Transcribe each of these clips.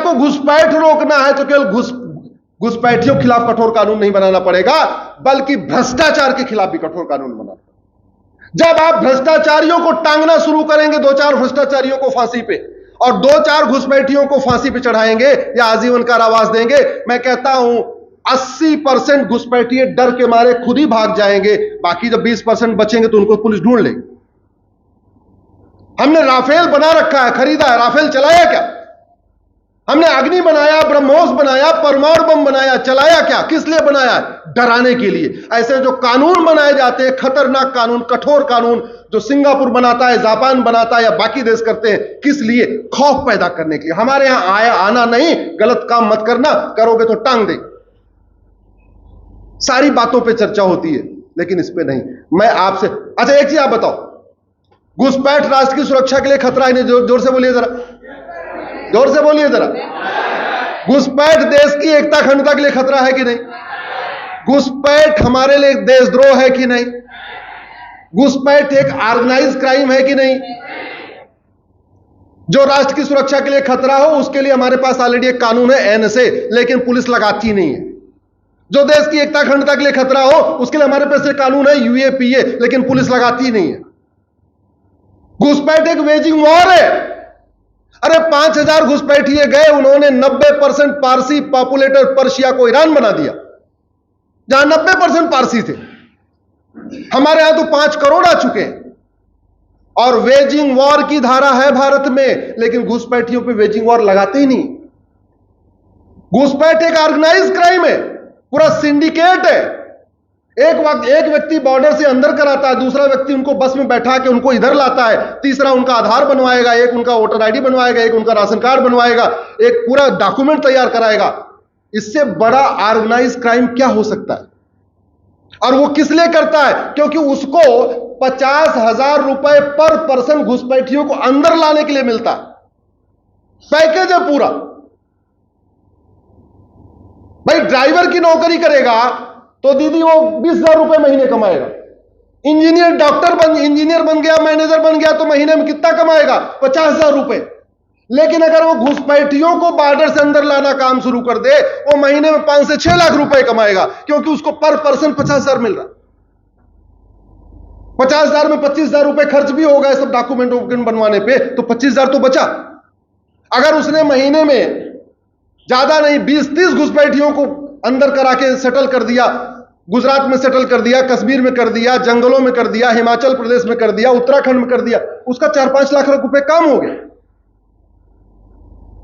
को घुसपैठ रोकना है तो केवल घुसपैठियों के खिलाफ कठोर कानून नहीं बनाना पड़ेगा, बल्कि भ्रष्टाचार के खिलाफ भी कठोर कानून बनाना पड़ेगा। जब आप भ्रष्टाचारियों को टांगना शुरू करेंगे, 2-4 भ्रष्टाचारियों को फांसी पे और 2-4 घुसपैठियों को फांसी पे चढ़ाएंगे या आजीवन कारावास देंगे, मैं कहता हूं 80% घुसपैठिए डर के मारे खुद ही भाग जाएंगे। बाकी जब 20% बचेंगे तो उनको पुलिस ढूंढ लेगी। हमने राफेल बना रखा है, खरीदा है, राफेल चलाया क्या? हमने अग्नि बनाया, ब्रह्मोस बनाया, परमाणु बम बनाया, चलाया क्या? किस लिए बनाया? डराने के लिए। ऐसे जो कानून बनाए जाते हैं, खतरनाक कानून, कठोर कानून, जो सिंगापुर बनाता है, जापान बनाता है या बाकी देश करते हैं, किस लिए? खौफ पैदा करने के लिए। हमारे यहां आना नहीं, गलत काम मत करना, करोगे तो टांग दे। सारी बातों पे चर्चा होती है, लेकिन इस पे नहीं। मैं आपसे अच्छा एक चीज आप बताओ, घुसपैठ राष्ट्र की सुरक्षा के लिए खतरा है? नहीं, जोर से बोलिए जरा, जोर से बोलिए जरा। घुसपैठ देश की एकता अखंडता के लिए खतरा है कि नहीं? घुसपैठ हमारे लिए देशद्रोह है कि नहीं? घुसपैठ एक ऑर्गेनाइज क्राइम है कि नहीं? जो राष्ट्र की सुरक्षा के लिए खतरा हो, उसके लिए हमारे पास ऑलरेडी एक कानून है, एनएसए, लेकिन पुलिस लगाती नहीं है। जो देश की एकता अखंडता के लिए खतरा हो, उसके लिए हमारे पास एक कानून है, यूएपीए, लेकिन पुलिस लगाती नहीं है। घुसपैठ एक वेजिंग वॉर है। अरे 5000 घुसपैठिए गए, उन्होंने 90% पारसी पॉपुलेटेड पर्शिया को ईरान बना दिया, जहां 90% पारसी थे। हमारे यहां तो 5 करोड़ आ चुके हैं। और वेजिंग वॉर की धारा है भारत में, लेकिन घुसपैठियों पे वेजिंग वॉर लगाते ही नहीं। घुसपैठ एक ऑर्गेनाइज क्राइम है, पूरा सिंडिकेट है। एक व्यक्ति बॉर्डर से अंदर कराता है, दूसरा व्यक्ति उनको बस में बैठा के उनको इधर लाता है, तीसरा उनका आधार बनवाएगा, एक उनका वोटर आईडी बनवाएगा, एक उनका राशन कार्ड बनवाएगा, एक पूरा डॉक्यूमेंट तैयार कराएगा। इससे बड़ा ऑर्गेनाइज क्राइम क्या हो सकता है? और वो किस लिए करता है? क्योंकि उसको 50,000 रुपए पर पर्सन घुसपैठियों को अंदर लाने के लिए मिलता है। पैकेज है पूरा। भाई ड्राइवर की नौकरी करेगा तो दीदी वो 20,000 रुपए महीने कमाएगा। इंजीनियर बन गया, मैनेजर बन गया तो महीने में कितना कमाएगा? 50,000 रुपए। लेकिन अगर वो घुसपैठियों को बॉर्डर से अंदर लाना काम शुरू कर दे, वो महीने में 5 से 6 लाख रुपए कमाएगा, क्योंकि उसको पर पर्सन 50,000 मिल रहा। 50,000 में 25,000 रुपए खर्च भी होगा सब डॉक्यूमेंट बनवाने पे, तो 25,000 तो बचा। अगर उसने महीने में ज्यादा नहीं 20-30 घुसपैठियों को अंदर करा के सेटल कर दिया, गुजरात में सेटल कर दिया, कश्मीर में कर दिया, जंगलों में कर दिया, हिमाचल प्रदेश में कर दिया, उत्तराखंड में कर दिया, उसका 4-5 लाख रुपए काम हो गए।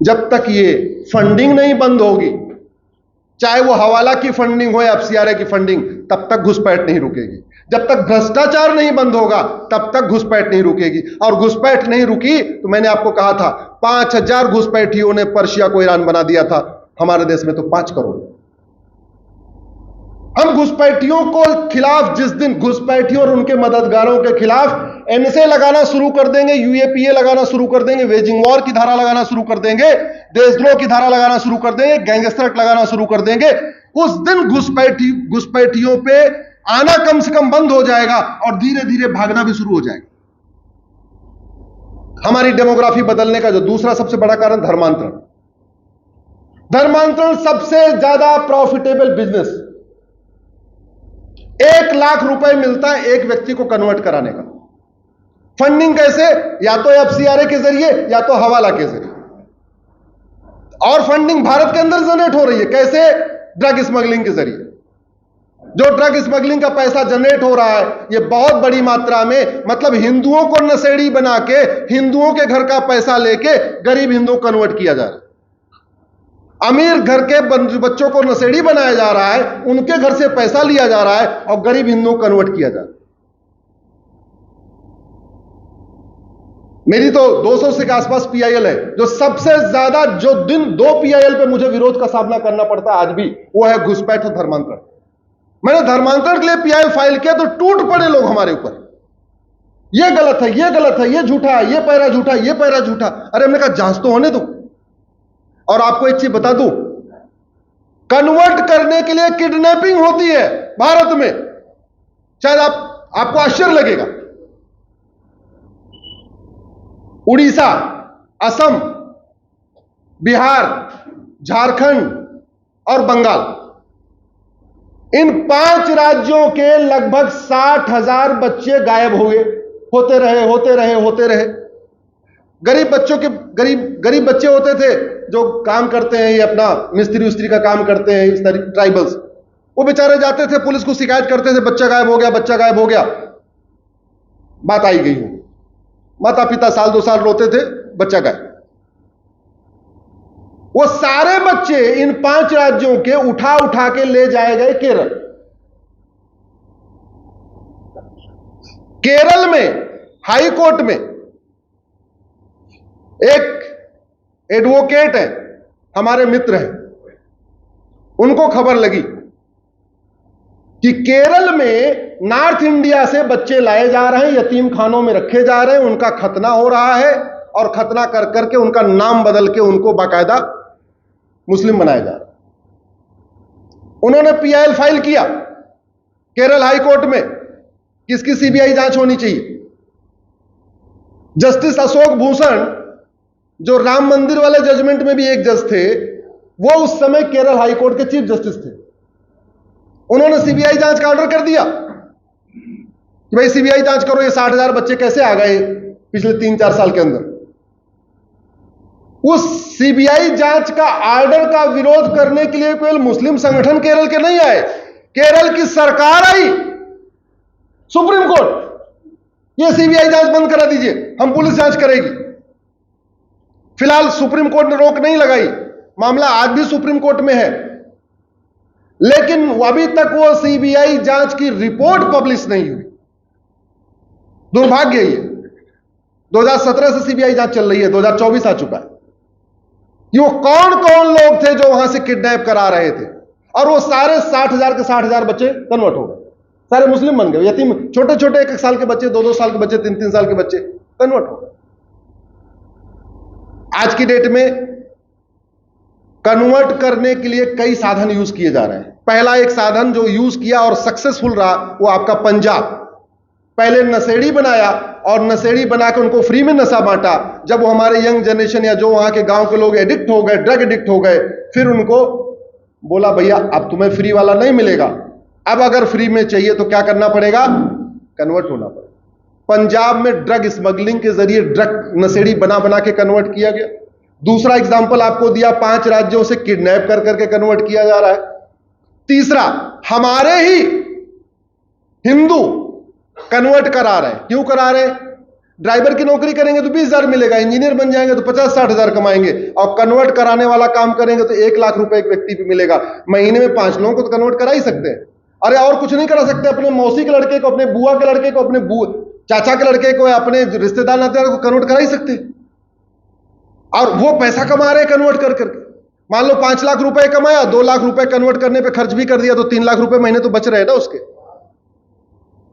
जब तक ये फंडिंग नहीं बंद होगी, चाहे वो हवाला की फंडिंग हो या एफसीआरए की फंडिंग, तब तक घुसपैठ नहीं रुकेगी। जब तक भ्रष्टाचार नहीं बंद होगा, तब तक घुसपैठ नहीं रुकेगी। और घुसपैठ नहीं रुकी तो मैंने आपको कहा था 5,000 घुसपैठियों ने पर्शिया को ईरान बना दिया था। हमारे देश में तो 5 करोड़। हम घुसपैठियों को खिलाफ, जिस दिन घुसपैठियों और उनके मददगारों के खिलाफ एनएसए लगाना शुरू कर देंगे, यूएपीए लगाना शुरू कर देंगे, वेजिंग वॉर की धारा लगाना शुरू कर देंगे, देशद्रोह की धारा लगाना शुरू कर देंगे, गैंगस्टर एक्ट लगाना शुरू कर देंगे, उस दिन घुसपैठियों पे आना कम से कम बंद हो जाएगा और धीरे धीरे भागना भी शुरू हो जाएगा। हमारी डेमोग्राफी बदलने का जो दूसरा सबसे बड़ा कारण धर्मांतरण। धर्मांतरण सबसे ज्यादा प्रॉफिटेबल बिजनेस। 1 लाख रुपए मिलता है एक व्यक्ति को कन्वर्ट कराने का। फंडिंग कैसे? या तो एफसीआरए के जरिए या तो हवाला के जरिए। और फंडिंग भारत के अंदर जनरेट हो रही है कैसे? ड्रग स्मगलिंग के जरिए। जो ड्रग स्मगलिंग का पैसा जनरेट हो रहा है, ये बहुत बड़ी मात्रा में, मतलब हिंदुओं को नशेड़ी बना के हिंदुओं के घर का पैसा लेके गरीब हिंदुओं को कन्वर्ट किया जा रहा है। अमीर घर के बच्चों को नशेड़ी बनाया जा रहा है, उनके घर से पैसा लिया जा रहा है और गरीब हिंदुओं को कन्वर्ट किया जा रहा है। मेरी तो 200 से के आसपास पीआईएल है। जो सबसे ज्यादा, जो दिन 2 पीआईएल पे मुझे विरोध का सामना करना पड़ता है आज भी, वो है घुसपैठ और धर्मांतरण। मैंने धर्मांतरण के लिए पीआईएल फाइल किया तो टूट पड़े लोग हमारे ऊपर। ये गलत है, ये गलत है, ये झूठा है, ये पैरा झूठा, ये पैरा झूठा। अरे हमने कहा जांच तो होने दो। और आपको एक चीज बता दूं, कन्वर्ट करने के लिए किडनैपिंग होती है भारत में। शायद आपको आश्चर्य लगेगा। उड़ीसा, असम, बिहार, झारखंड और बंगाल, इन 5 राज्यों के लगभग 60,000 बच्चे गायब हुए, होते रहे। गरीब बच्चों के गरीब बच्चे होते थे जो काम करते हैं, ये अपना मिस्त्री उस्त्री का काम करते हैं, इस तरह ट्राइबल्स, वो बेचारे जाते थे, पुलिस को शिकायत करते थे, बच्चा गायब हो गया। बात आई गई हो, माता पिता साल 2 साल रोते थे, बच्चा गायब। वो सारे बच्चे इन 5 राज्यों के उठा के ले जाए गए केरल। केरल में हाई कोर्ट में एक एडवोकेट है, हमारे मित्र हैं, उनको खबर लगी कि केरल में नॉर्थ इंडिया से बच्चे लाए जा रहे हैं, यतीम खानों में रखे जा रहे हैं, उनका खतना हो रहा है और खतना कर करके उनका नाम बदल के उनको बाकायदा मुस्लिम बनाया जा रहा है। उन्होंने पीआईएल फाइल किया केरल हाई कोर्ट में कि इसकी सीबीआई जांच होनी चाहिए। जस्टिस अशोक भूषण, जो राम मंदिर वाले जजमेंट में भी एक जज थे, वो उस समय केरल हाई कोर्ट के चीफ जस्टिस थे। उन्होंने सीबीआई जांच का ऑर्डर कर दिया कि भाई सीबीआई जांच करो, ये 60,000 बच्चे कैसे आ गए पिछले 3-4 साल के अंदर। उस सीबीआई जांच का ऑर्डर का विरोध करने के लिए कोई मुस्लिम संगठन केरल के नहीं आए, केरल की सरकार आई, सुप्रीम कोर्ट, ये सीबीआई जांच बंद करा दीजिए, हम पुलिस जांच करेगी। फिलहाल सुप्रीम कोर्ट ने रोक नहीं लगाई, मामला आज भी सुप्रीम कोर्ट में है, लेकिन अभी तक वो सीबीआई जांच की रिपोर्ट पब्लिश नहीं हुई। दुर्भाग्य ये 2017 से सीबीआई जांच चल रही है, 2024 आ चुका है। ये वो कौन कौन लोग थे जो वहां से किडनैप करा रहे थे, और वो सारे 60,000 के 60,000 बच्चे कन्वर्ट हो गए, सारे मुस्लिम बन गए, यतीम, छोटे छोटे 1-1 साल के बच्चे, 2-2 साल के बच्चे, 3-3 साल के बच्चे कन्वर्ट हो गए। आज की डेट में कन्वर्ट करने के लिए कई साधन यूज किए जा रहे हैं। पहला एक साधन जो यूज किया और सक्सेसफुल रहा, वो आपका पंजाब। पहले नशेड़ी बनाया और नशेड़ी बना के उनको फ्री में नशा बांटा। जब वो हमारे यंग जनरेशन या जो वहां के गांव के लोग एडिक्ट हो गए, ड्रग एडिक्ट हो गए, फिर उनको बोला भैया अब तुम्हें फ्री वाला नहीं मिलेगा, अब अगर फ्री में चाहिए तो क्या करना पड़ेगा, कन्वर्ट होना पड़ेगा। पंजाब में ड्रग स्मगलिंग के जरिए ड्रग नशेड़ी बना बना के कन्वर्ट किया गया। दूसरा एग्जाम्पल आपको दिया, 5 राज्यों से किडनैप कर करके कन्वर्ट किया जा रहा है। तीसरा, हमारे ही हिंदू कन्वर्ट करा रहे हैं। क्यों करा रहे हैं? ड्राइवर की नौकरी करेंगे तो 20,000 मिलेगा, इंजीनियर बन जाएंगे तो 50-60 हजार कमाएंगे, और कन्वर्ट कराने वाला काम करेंगे तो 1 लाख रुपए एक व्यक्ति पे मिलेगा। महीने में 5 लोगों को तो कन्वर्ट करा ही सकते हैं। अरे और कुछ नहीं करा सकते? अपने मौसी के लड़के को, अपने बुआ के लड़के को, अपने चाचा के लड़के को, अपने रिश्तेदार नातेदार को कन्वर्ट करा ही सकते हैं, और वो पैसा कमा रहे हैं कन्वर्ट कर करके। मान लो 5 लाख रुपए कमाया, 2 लाख रुपए कन्वर्ट करने पे खर्च भी कर दिया, तो 3 लाख रुपए महीने तो बच रहे ना उसके।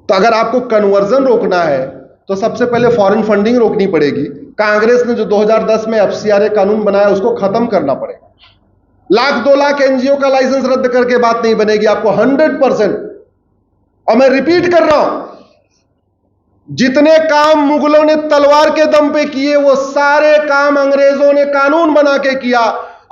तो अगर आपको कन्वर्जन रोकना है तो सबसे पहले फॉरेन फंडिंग रोकनी पड़ेगी। कांग्रेस ने जो 2010 में एफसीआरए कानून बनाया उसको खत्म करना पड़ेगा। 1-2 लाख एनजीओ का लाइसेंस रद्द करके बात नहीं बनेगी, आपको 100%। और मैं रिपीट कर रहा हूं, जितने काम मुगलों ने तलवार के दम पे किए वो सारे काम अंग्रेजों ने कानून बना के किया,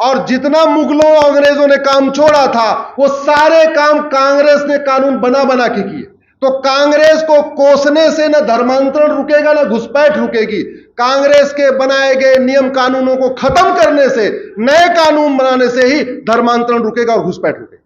और जितना मुगलों और अंग्रेजों ने काम छोड़ा था वो सारे काम कांग्रेस ने कानून बना बना के किए। तो कांग्रेस को कोसने से न धर्मांतरण रुकेगा न घुसपैठ रुकेगी। कांग्रेस के बनाए गए नियम कानूनों को खत्म करने से, नए कानून बनाने से ही धर्मांतरण रुकेगा और घुसपैठ रुकेगा।